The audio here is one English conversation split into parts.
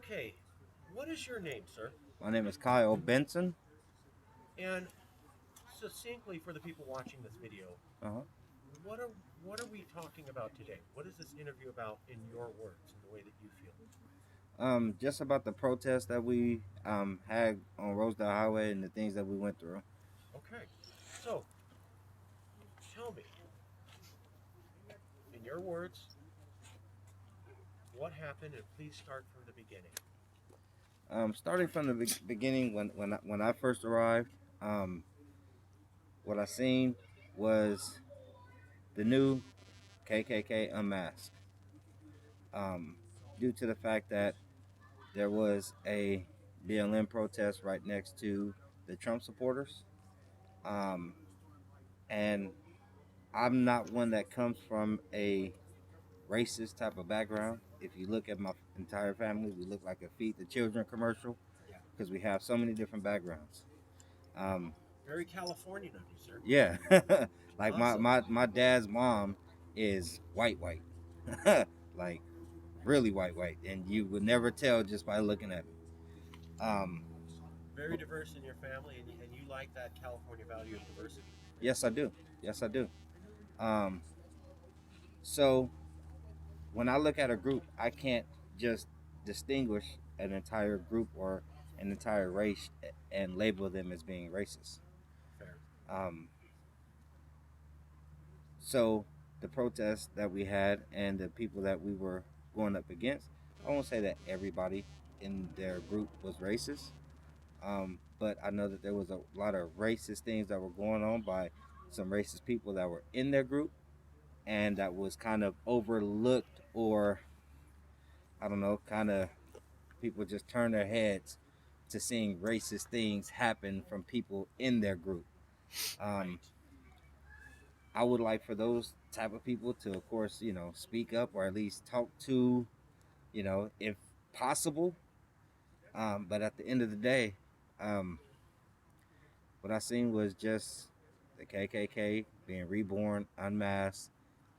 Okay, what is your name, sir? My name is Kyle Benson. And succinctly for the people watching this video, Uh-huh. what are what are we talking about today? What is this interview about in your words, in the way that you feel? Just about the protest that we had on Rosedale Highway and the things that we went through. Okay, so tell me, in your words, what happened, and please start from the beginning. Starting from the beginning, when I first arrived, um, what I seen was the new KKK unmasked. Um, Due to the fact that there was a BLM protest right next to the Trump supporters, um, and I'm not one that comes from a racist type of background. If you look at my entire family, we look like a Feed the Children commercial Yeah, because we have so many different backgrounds. Um, very Californian of you, sir. yeah, like my, Awesome. my my dad's mom is white, like really white, and you would never tell just by looking at me. Um, Very diverse in your family, and you like that California value of diversity. yes, I do. Yes, I do. Um, so when I look at a group, I can't just distinguish an entire group or an entire race and label them as being racist. Fair. Um, so the protests that we had and the people that we were going up against, I won't say that everybody in their group was racist, but I know that there was a lot of racist things that were going on by some racist people that were in their group, and that was kind of overlooked, or I don't know, kind of people just turn their heads to seeing racist things happen from people in their group. Right. Um, I would like for those type of people to, of course, speak up or at least talk to, if possible. But at the end of the day, um, what I seen was just the KKK being reborn, unmasked,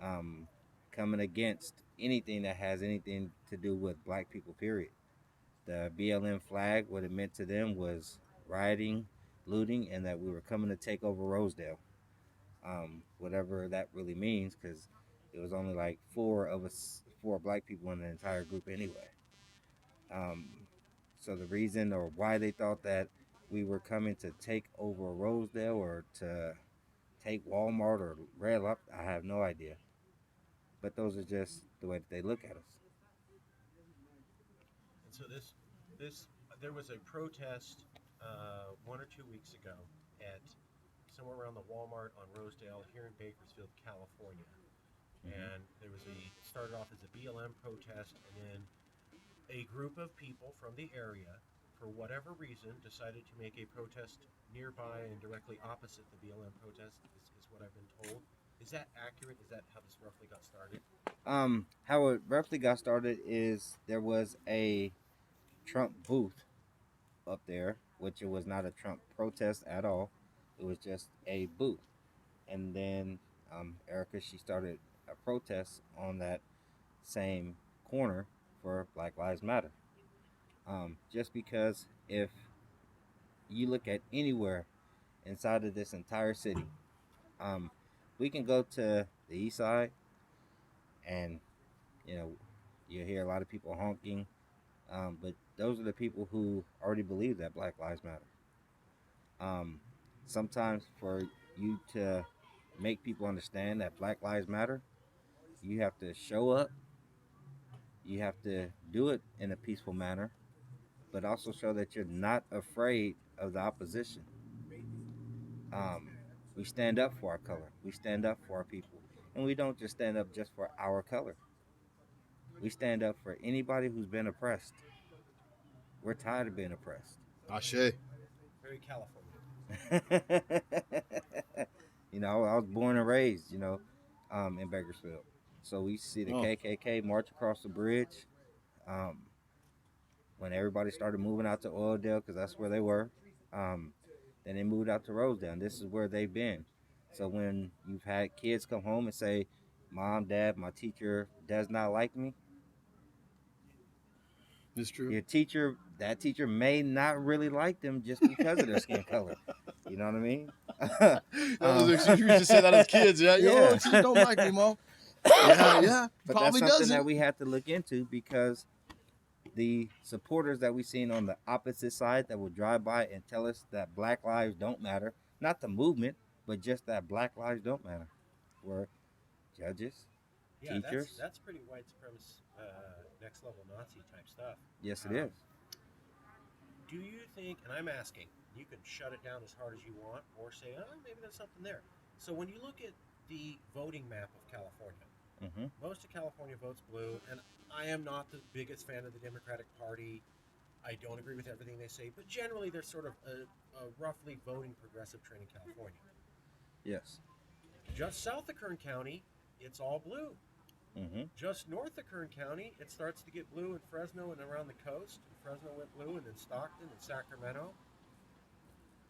um, coming against anything that has anything to do with black people, period. The BLM flag, what it meant to them was rioting, looting, and that we were coming to take over Rosedale. Whatever that really means, because it was only like four of us, four black people in the entire group anyway. Um, so the reason or why they thought that we were coming to take over Rosedale or to take Walmart or Red Lobster, I have no idea. But those are just the way that they look at us. And so this there was a protest 1 or 2 weeks ago at somewhere around the Walmart on Rosedale here in Bakersfield, California. Mm-hmm. And there was it started off as a BLM protest, and then a group of people from the area, for whatever reason, decided to make a protest nearby and directly opposite the BLM protest, is what I've been told. Is that accurate? Is that how this roughly got started? How it roughly got started is there was a Trump booth up there, which it was not a Trump protest at all. It was just a booth. And then Erica, she started a protest on that same corner for Black Lives Matter. Just because if you look at anywhere inside of this entire city, um, we can go to the east side and, you know, you hear a lot of people honking, but those are the people who already believe that Black Lives Matter. Um, Sometimes for you to make people understand that Black Lives Matter, you have to show up, you have to do it in a peaceful manner, but also show that you're not afraid of the opposition. Um, we stand up for our color, we stand up for our people, and we don't just stand up just for our color. We stand up for anybody who's been oppressed. We're tired of being oppressed. Ashe. Very California. I was born and raised, in Bakersfield. So we see the Oh, KKK march across the bridge. Um, when everybody started moving out to Oildale, because that's where they were. Um, then they moved out to Rosedale. And this is where they've been. So when you've had kids come home and say, "Mom, Dad, my teacher does not like me," It's true. That teacher may not really like them just because of their skin color. You know what I mean? You used to say that as kids, yeah. Yeah. Yo, she don't like me, mom. Yeah. But Probably that's something doesn't. that we have to look into because the supporters that we've seen on the opposite side that will drive by and tell us that Black lives don't matter, not the movement, but just that Black lives don't matter, were judges, Yeah, teachers. that's pretty white supremacist, next level Nazi type stuff. Yes, it is. Do you think? And I'm asking. You can shut it down as hard as you want, or say, oh, maybe there's something there. So when you look at the voting map of California, most of California votes blue, and I am not the biggest fan of the Democratic Party. I don't agree with everything they say, but generally they're sort of a roughly voting progressive trend in California. Yes. Just south of Kern County, it's all blue. Just north of Kern County, it starts to get blue in Fresno and around the coast. Fresno went blue, and then Stockton and Sacramento.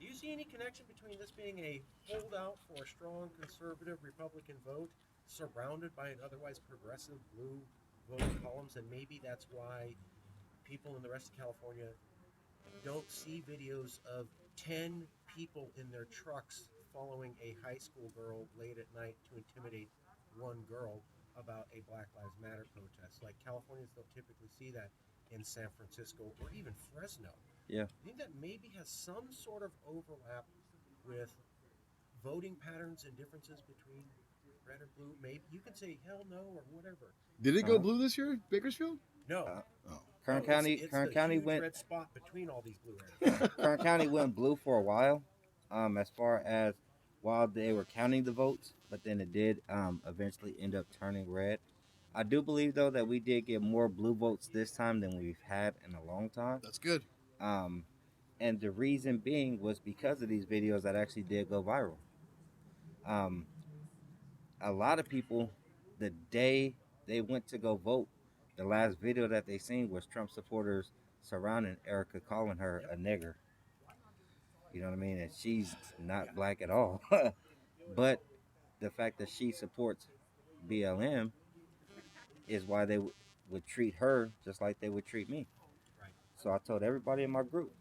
Do you see any connection between this being a holdout for a strong conservative Republican vote surrounded by an otherwise progressive blue voting columns, and maybe that's why people in the rest of California don't see videos of 10 people in their trucks following a high school girl late at night to intimidate one girl about a Black Lives Matter protest. Like Californians don't typically see that in San Francisco or even Fresno. Yeah. I think that maybe has some sort of overlap with voting patterns and differences between red and blue. Maybe you can say hell no or whatever. Did it go blue this year, Bakersfield? No. Kern County went red spot between all these blue areas. Kern County went blue for a while, as far as while they were counting the votes, but then it did eventually end up turning red. I do believe though that we did get more blue votes this time than we've had in a long time. That's good. And the reason being was because of these videos that actually did go viral. A lot of people, the day they went to go vote, the last video that they seen was Trump supporters surrounding Erica, calling her a nigger. You know what I mean? And she's not black at all. But the fact that she supports BLM is why they would treat her just like they would treat me. Right. So I told everybody in my group,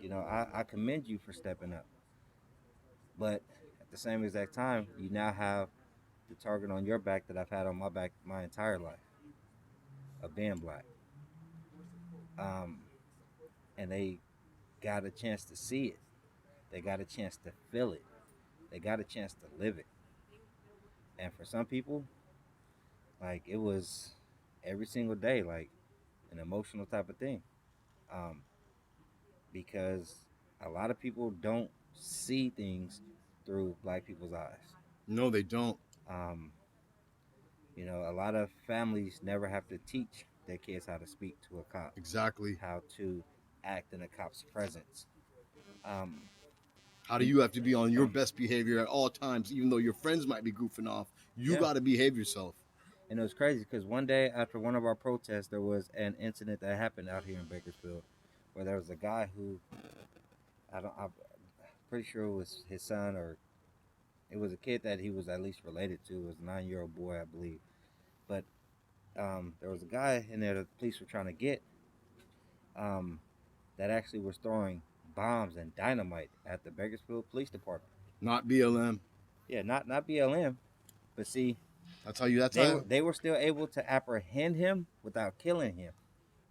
I commend you for stepping up. But at the same exact time, you now have the target on your back that I've had on my back my entire life of being black. And they got a chance to see it. They got a chance to feel it. They got a chance to live it. And for some people, like it was every single day, like an emotional type of thing. Because a lot of people don't see things through black people's eyes. No, they don't. A lot of families never have to teach their kids how to speak to a cop. Exactly. How to act in a cop's presence. How do you have to be on your best behavior at all times, even though your friends might be goofing off? You got to behave yourself. And it was crazy because one day after one of our protests, there was an incident that happened out here in Bakersfield where there was a guy who, I'm pretty sure it was his son, or it was a kid that he was at least related to. It was a 9-year-old boy, I believe. But there was a guy in there that the police were trying to get that actually was throwing bombs and dynamite at the Bakersfield Police Department. Not BLM. Yeah, not BLM. But see, they were still able to apprehend him without killing him.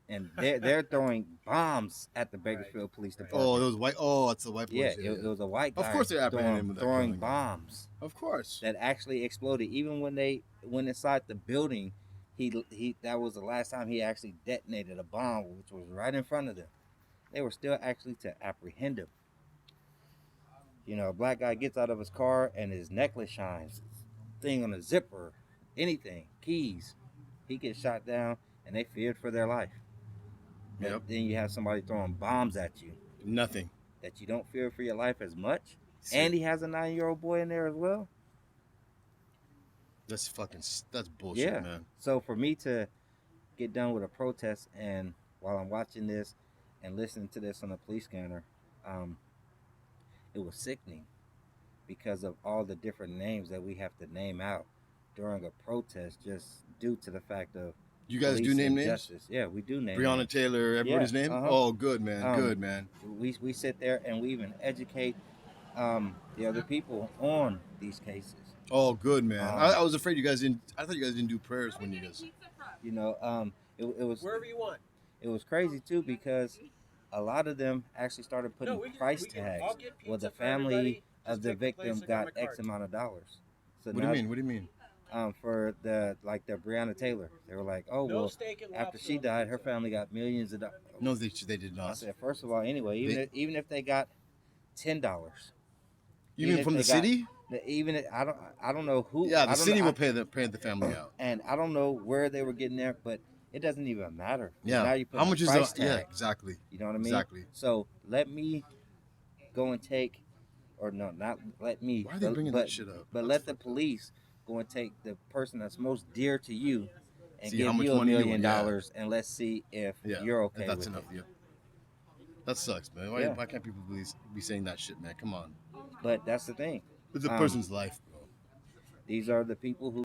And they're throwing bombs at the Bakersfield Police Department. Oh, those white. Oh, it's the white boys. Yeah, it was a white guy. Of course, they're apprehending him throwing bombs. Of course. That actually exploded. Even when they went inside the building, he that was the last time he actually detonated a bomb, which was right in front of them. They were still actually to apprehend him. A black guy gets out of his car and his necklace shines, thing on a zipper, anything, keys. He gets shot down, and they feared for their life. Yep. Then you have somebody throwing bombs at you. Nothing. That you don't fear for your life as much. And he has a 9-year-old boy in there as well. That's bullshit, man. So for me to get done with a protest, and while I'm watching this and listening to this on the police scanner, it was sickening because of all the different names that we have to name out during a protest, just due to the fact of You guys do police name names? injustice. Yeah, we do name Breonna names. Taylor, everybody's name? uh-huh. Oh, good, man. Um, Good, man. We sit there and we even educate the other people on these cases. Oh, good, man. I Um, was afraid you guys didn't. I thought you guys didn't do prayers when you guys. You know, it was Wherever you want. it was crazy too because a lot of them actually started putting price tags. I'll get Well, the pizza for family everybody. of Just the take the place, victim I got got my X card. amount of dollars. So What do you mean? What do you mean? For the Breonna Taylor, they were like, oh No well, steak and after lobster she on the died, her pizza. family got millions of dollars. No, they did I not. said, first of all, anyway, even if they got $10, You even mean if from they the got- city? even if, I don't know who. Yeah, I the don't city know, will pay the family out. and I don't know where they were getting there, but it doesn't even matter. Yeah. Now you put How much a is price the? Yeah, tag. exactly. You know what I mean? Exactly. So let me go and take, or no, not let me. Why are they bringing that shit up? But That's let the fucked up. police go and take the person that's most dear to you and See how give much you $1 money you million, want, and let's see if Yeah, you're okay that's with enough. it. Yeah. That sucks, man. Yeah. Why can't people be saying that shit, man? Come on. But that's the thing. It's a Um, person's life, bro. These are the people who